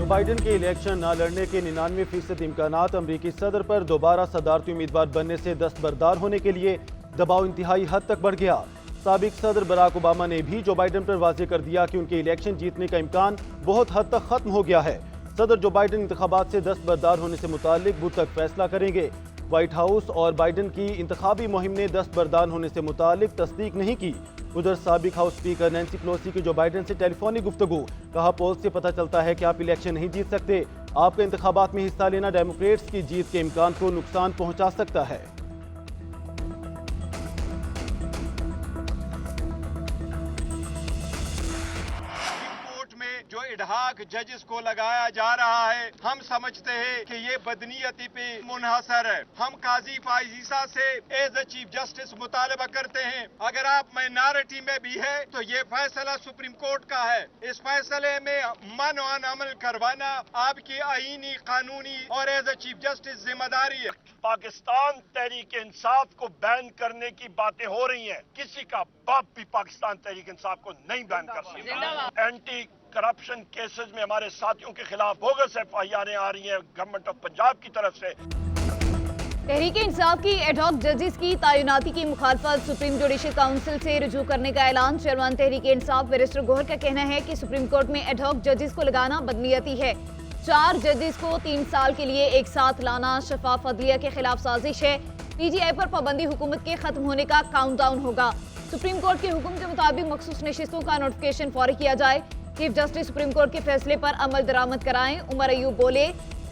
Biden के election न लड़ने के 99% इम्कानात। अमरीकी सदर पर दोबारा सदारती उम्मीदवार बनने से दस्तबरदार होने के लिए दबाव इंतहाई हद तक बढ़ गया। साबिक सदर बराक ओबामा ने भी जो बाइडन पर वाजे कर दिया कि उनके इलेक्शन जीतने का इम्कान बहुत हद तक खत्म हो गया है। सदर जो बाइडन इंतखाबात से दस्तबरदार होने से मुतालिक बुध तक फैसला करेंगे। व्हाइट हाउस और बाइडन की इंतखाबी मुहिम ने दस्तबरदार होने से मुतालिक तस्दीक नहीं की। उधर साबिक हाउस स्पीकर नैन्सी पेलोसी की जो बाइडन से टेलीफोनिक गुफ्तगू, कहा पोल से पता चलता है कि आप इलेक्शन नहीं जीत सकते, आपका इंतखाबात में हिस्सा लेना डेमोक्रेट्स की जीत के इम्कान को नुकसान पहुंचा सकता है। जो इडहाक जजेस को लगाया जा रहा है, हम समझते हैं कि ये बदनीयती पे मुनहसर है। हम काजी फाइजीसा से एज ए चीफ जस्टिस मुतालबा करते हैं, अगर आप माइनॉरिटी में भी है तो ये फैसला सुप्रीम कोर्ट का है। इस फैसले में मनवान अमल करवाना आपकी आईनी, कानूनी और एज ए चीफ जस्टिस जिम्मेदारी है। पाकिस्तान तहरीक इंसाफ को बैन करने की बातें हो रही हैं, किसी का बाप भी पाकिस्तान तहरीक इंसाफ को नहीं बैन कर सकता। एंटी करप्शन केसेस में हमारे साथियों के खिलाफ बोगस FIR आ रही हैं गवर्नमेंट ऑफ पंजाब की तरफ से। तहरीक इंसाफ की एडहॉक जजेस की तैनाती की मुखालफत सुप्रीम जुडिशल काउंसिल से रुजू करने का ऐलान। चेयरमैन तहरीक इंसाफ बैरिस्टर गोहर का कहना है कि सुप्रीम कोर्ट में एडहॉक जजेस को लगाना बदनीयती है। 4 जजेस को 3 साल के लिए एक साथ लाना शफाफ अदलिया के खिलाफ साजिश है। PTI पर पाबंदी हुकूमत के खत्म होने का काउंटडाउन होगा। सुप्रीम कोर्ट के हुक्म के मुताबिक मखसूस नशिस्तों का नोटिफिकेशन फौरी किया जाए। चीफ जस्टिस सुप्रीम कोर्ट के फैसले पर अमल दरामद कराएं। उमर अयूब बोले,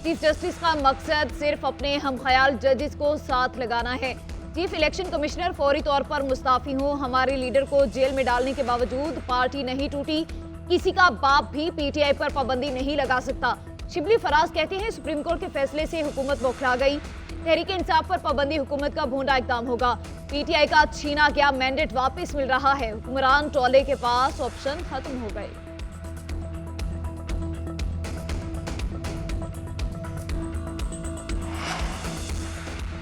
चीफ जस्टिस का मकसद सिर्फ अपने हम ख्याल जजेस को साथ लगाना है। चीफ इलेक्शन कमिश्नर फौरी तौर पर मुस्ताफी हो। हमारे लीडर को जेल में डालने के बावजूद पार्टी नहीं टूटी, किसी का बाप भी PTI पर पाबंदी नहीं लगा सकता। शिबली फराज कहते हैं, सुप्रीम कोर्ट के फैसले से हुकूमत बौखला गई। तहरीक इंसाफ पर पाबंदी हुकूमत का भोंडा इक़दाम होगा। PTI का छीना गया मैंडेट वापस मिल रहा है। हुक्मरान टोले के पास ऑप्शन खत्म हो गए।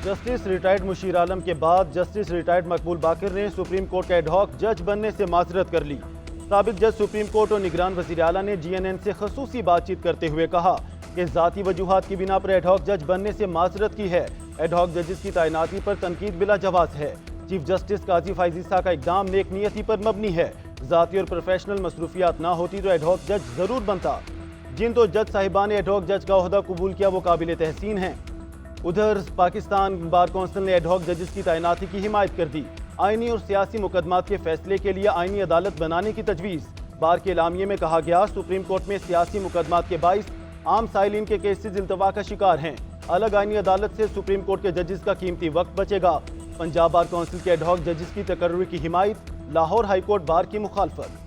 जस्टिस रिटायर्ड मुशीर आलम के बाद जस्टिस रिटायर्ड मकबूल बाकिर ने सुप्रीम कोर्ट का एडहॉक जज बनने से माजरत कर ली। साबिक जज सुप्रीम कोर्ट और निगरान वज़ीर आला ने GNN से खसूसी बातचीत करते हुए कहा कि ज़ाती वजूहात की बिना पर एडहॉक जज बनने से माजरत की है। एडहॉक जजेस की तैनाती पर तनकीद बिला जवाब है। चीफ जस्टिस काजी फाइजीसा का इकदाम नेक नियति पर मबनी है। ज़ाती और प्रोफेशनल मसरूफियात ना होती तो एडहॉक जज जरूर बनता। जिन तो जज साहिबान ने एडहॉक जज का ओहदा कबूल किया वो काबिल तहसीन हैं। उधर पाकिस्तान बार कौंसिल ने एडहॉक जजेस की तैनाती की हिमायत कर दी। आईनी और सियासी मुकदमात के फैसले के लिए आईनी अदालत बनाने की तजवीज़। बार के एलामिये में कहा गया, सुप्रीम कोर्ट में सियासी मुकदमात के बाइस आम साइलिन के केसेस इल्तवा का शिकार हैं। अलग आईनी अदालत से सुप्रीम कोर्ट के जजेस का कीमती वक्त बचेगा। पंजाब बार कौंसिल के एडहॉक जजेस की तकर्रुर की हिमायत, लाहौर हाईकोर्ट बार की मुखालफत।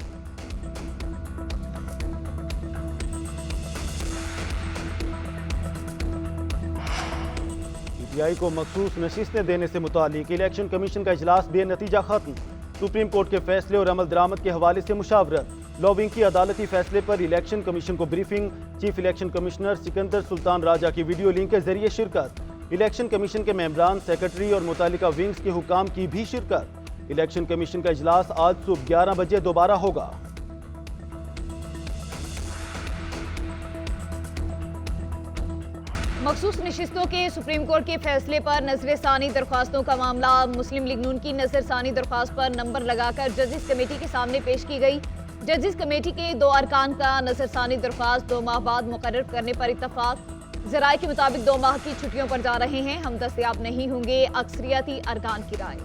PTI को मखसूस नशिस्तें देने से मुतालिक इलेक्शन कमीशन का इजलास बेनतीजा खत्म। सुप्रीम कोर्ट के फैसले और अमल दरामद के हवाले से मुशावरत। लॉबिंग की अदालती फैसले पर इलेक्शन कमीशन को briefing. Chief election commissioner Sikandar Sultan Raja की वीडियो लिंक के जरिए शिरकत। इलेक्शन कमीशन के मेंबरान, सेक्रेटरी और मुतालिका विंग्स के हुकाम की भी शिरकत। इलेक्शन कमीशन का इजलास आज सुबह 11 बजे दोबारा होगा। मखसूस नशिस्तों के सुप्रीम कोर्ट के फैसले पर नजरसानी दरख्वास्तों का मामला। मुस्लिम लीग नून की नजरसानी दरख्वास्त पर नंबर लगाकर जजेस कमेटी के सामने पेश की गई। जजेस कमेटी के 2 अरकान का नजरसानी दरख्वास्त 2 माह बाद मुकर्रर करने पर इत्तफाक। जराये के मुताबिक 2 माह की छुट्टियों पर जा रहे हैं, हम दस्तयाब नहीं होंगे अक्सरियती अरकान की राय।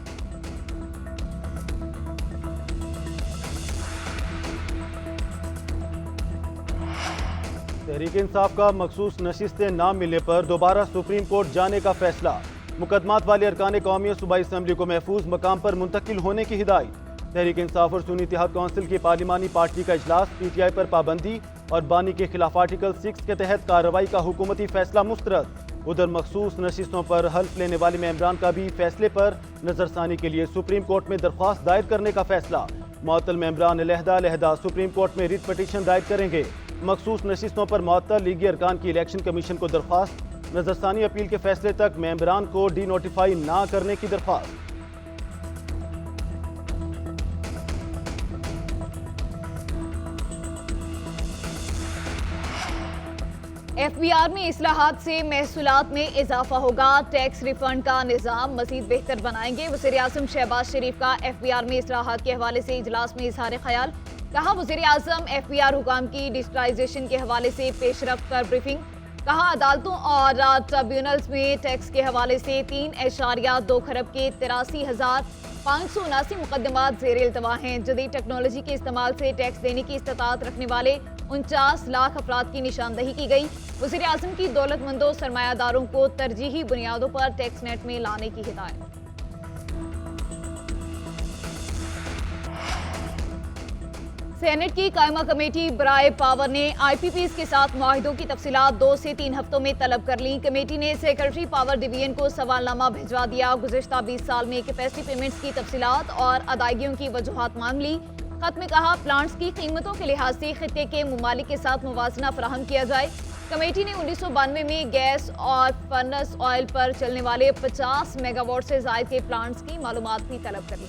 तहरीक इंसाफ का मखसूस नशिस्तें ना मिलने पर दोबारा सुप्रीम कोर्ट जाने का फैसला। मुकदमात वाले अरकान कौमी और सूबाई असम्बली को महफूज मकाम पर मुंतकिल होने की हिदायत। तहरीक इंसाफ और सुन्नी इत्तेहाद काउंसिल की पार्लिमानी पार्टी का इजलास। PTI पर पाबंदी और बानी के खिलाफ आर्टिकल 6 के तहत कार्रवाई का हुकूमती फैसला मुस्तरद। उधर मखसूस नशिस्तों पर हल्फ लेने वाले मेंबरान का भी फैसले पर नजरसानी के लिए सुप्रीम कोर्ट में दरख्वास्त दायर करने का फैसला। मुअत्तल मेंबरान अलहदा सुप्रीम कोर्ट में रिट पटिशन दायर करेंगे। मखसूस नशिस्तों पर मुअत्तल लीगी अरकान की इलेक्शन कमीशन को दरख्वास्त। नजरसानी अपील के फैसले तक मेंबरान को डी नोटिफाई ना करने की दरख्वास्त। FBR में इस्लाहात से महसूलात में इजाफा होगा, टैक्स रिफंड का निज़ाम मज़ीद बेहतर बनाएंगे। वज़ीर-ए-आज़म शहबाज शरीफ का FBR में इस्लाहात के हवाले से इजलास में इजहार ख्याल। कहा वज़ीर-ए-आज़म FBR हुकाम की डिजिटलाइजेशन के हवाले से पेशरफ्त पर ब्रीफिंग। कहा अदालतों और ट्रिब्यूनल्स में टैक्स के हवाले से 3.2 खरब के 83,579 मुकदमात ज़ेर इल्तवा हैं। जदीद टेक्नोलॉजी के इस्तेमाल से टैक्स देने की इस्तात रखने वाले 49 लाख अफराद की निशानदही की गई। वज़ीर-ए-आज़म की दौलतमंदों सरमायादारों को तरजीही बुनियादों पर टैक्स नेट में लाने की हिदायत। सेनेट की कायमा कमेटी बराए पावर ने IPPs के साथ मुआहिदों की तफसीलात 2 से 3 हफ्तों में तलब कर ली। कमेटी ने सेक्रेटरी पावर डिवीजन को सवालनामा भिजवा दिया। गुज़िश्ता 20 साल में कैपेसिटी पेमेंट्स की तफसीलात और अदायगियों की वजूहात मांग ली। खत में कहा प्लांट्स की कीमतों के लिहाज से खित्ते के ममालिक के साथ मुवाजना फराहम किया जाए। कमेटी ने 1992 में गैस और फर्नस ऑयल पर चलने वाले 50 मेगावाट से ज़ायद के प्लांट्स की मालूमात भी तलब कर ली।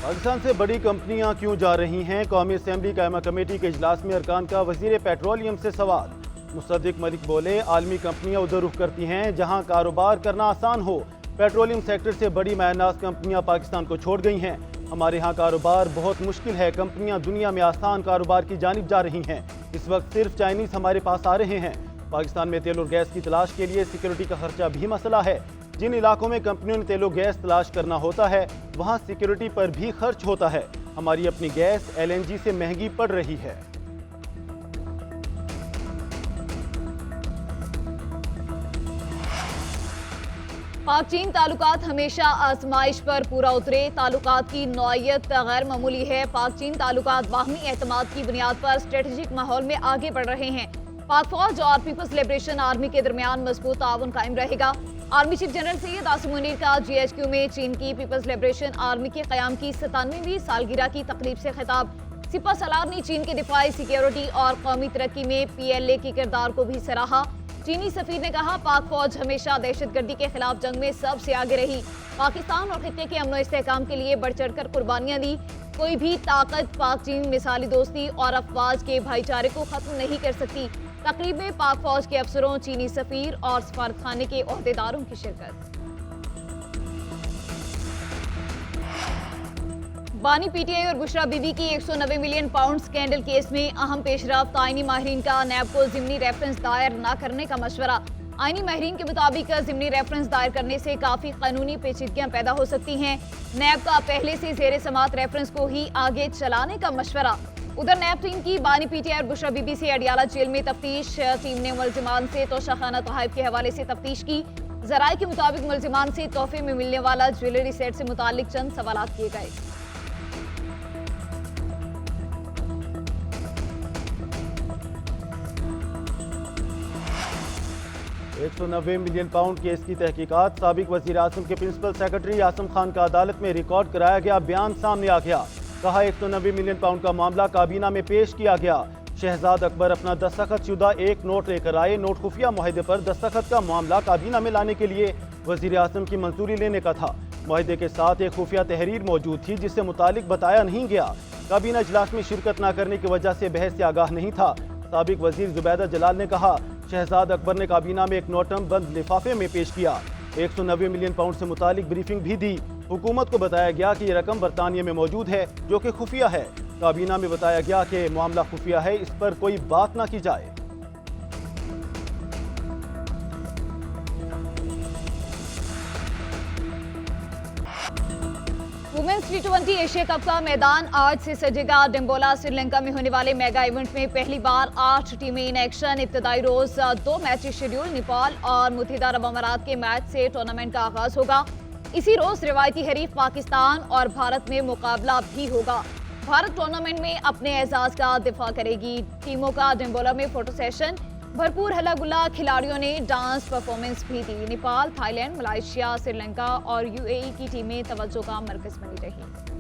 पाकिस्तान से बड़ी कंपनियां क्यों जा रही हैं? कौमी असम्बली कायमा कमेटी के इजलास में अरकान का वजीर पेट्रोलियम से सवाल। मुसद्दिक मलिक बोले आलमी कंपनियां उधर रुख करती हैं जहां कारोबार करना आसान हो। पेट्रोलियम सेक्टर से बड़ी मायनाज कंपनियां पाकिस्तान को छोड़ गई हैं। हमारे यहाँ कारोबार बहुत मुश्किल है। कंपनियां दुनिया में आसान कारोबार की जानिब जा रही हैं। इस वक्त सिर्फ चाइनीज हमारे पास आ रहे हैं। पाकिस्तान में तेल और गैस की तलाश के लिए सिक्योरिटी का खर्चा भी मसला है। जिन इलाकों में कंपनियों ने तेल और गैस तलाश करना होता है वहाँ सिक्योरिटी पर भी खर्च होता है। हमारी अपनी गैस LNG से महंगी पड़ रही है। पाक चीन ताल्लुकात हमेशा आजमाइश पर पूरा उतरे। ताल्लुकात की नौइयत गैर मामूली है। पाक चीन ताल्लुकात बाहमी एतमाद की बुनियाद पर स्ट्रेटेजिक माहौल में आगे बढ़ रहे हैं। पाक फौज और पीपल्स लिबरेशन आर्मी के दरमियान मजबूत ताउन कायम रहेगा। Army chief general Syed Asim Munir का GHQ में चीन की पीपल्स लिबरेशन आर्मी के क़याम की 97वीं सालगिरह की तकरीब से खिताब। सिपा सलार ने चीन के दिफाई, सिक्योरिटी और कौमी तरक्की में PLA के किरदार को भी सराहा। चीनी सफीर ने कहा पाक फौज हमेशा दहशतगर्दी के खिलाफ जंग में सबसे आगे रही। पाकिस्तान और खित्ते के अमन इस्तेहकाम के लिए बढ़ चढ़कर कुर्बानियां दी। कोई भी ताकत पाक चीन मिसाली दोस्ती और अफवाज के भाईचारे को खत्म नहीं कर सकती। तकरीब में पाक फौज के अफसरों, चीनी सफीर और सफारतखाने के ओहदेदारों की शिरकत। बानी PTI और बुशरा बीबी की 190 मिलियन पाउंड स्कैंडल केस में अहम पेशरफ्त। आईनी माहिरीन का नैब को ज़िमनी रेफरेंस दायर न करने का मशवरा। आईनी माहिरीन के मुताबिक ज़िमनी रेफरेंस दायर करने से काफ़ी कानूनी पेचीदगियां पैदा हो सकती हैं। नैब का पहले से ज़ेर समात रेफरेंस को ही आगे चलाने का मशवरा। उधर नैब टीम की बानी PTI और बुशरा बीबी से अडियाला जेल में तफ्तीश। टीम ने मुलजिमान से तोशाखाना तोहाइफ के हवाले से तफ्तीश की। जराये के मुताबिक मुलजिमान से तोहफे में मिलने वाला ज्वेलरी सेट से मुतालिक चंद सवालात किए गए। £190 मिलियन केस की तहकीकात। साबिक वज़ीर आज़म के प्रिंसिपल सेक्रेटरी आसम खान का अदालत में रिकॉर्ड कराया गया बयान सामने आ गया। कहा 190 मिलियन पाउंड का मामला काबीना में पेश किया गया। शहजाद अकबर अपना दस्तखत शुदा एक नोट लेकर आए। नोट खुफिया मुआहदे पर दस्तखत का मामला काबीना में लाने के लिए वज़ीर आज़म की मंजूरी लेने का था। मुआहदे के साथ एक खुफिया तहरीर मौजूद थी जिससे मुतालिक बताया नहीं गया। काबीना इजलास में शिरकत न करने की वजह से बहस से आगाह नहीं था। साबिक वज़ीर जुबैदा जलाल ने कहा शहजाद अकबर ने काबीना में एक नोटम बंद लिफाफे में पेश किया। 190 मिलियन पाउंड से मुतालिक ब्रीफिंग भी दी। हुकूमत को बताया गया कि ये रकम बरतानिया में मौजूद है जो कि खुफिया है। काबीना में बताया गया कि मामला खुफिया है, इस पर कोई बात ना की जाए। वुमेन्स T20 एशिया कप का मैदान आज से सजेगा। डिम्बोला श्रीलंका में होने वाले मेगा इवेंट में पहली बार 8 टीमें इन एक्शन। इब्तदाई रोज 2 मैचेस शेड्यूल। नेपाल और मुत्तहिदा अरब अमारात के मैच से टूर्नामेंट का आगाज होगा। इसी रोज रिवायती हरीफ पाकिस्तान और भारत में मुकाबला भी होगा। भारत टूर्नामेंट में अपने एजाज का दिफा करेगी। टीमों का डिम्बोला में फोटो सेशन। भरपूर हल्ला गुल्ला, खिलाड़ियों ने डांस परफॉर्मेंस भी दी। नेपाल, थाईलैंड, मलेशिया, श्रीलंका और UAE की टीमें तवज्जो का मरकज बनी रही।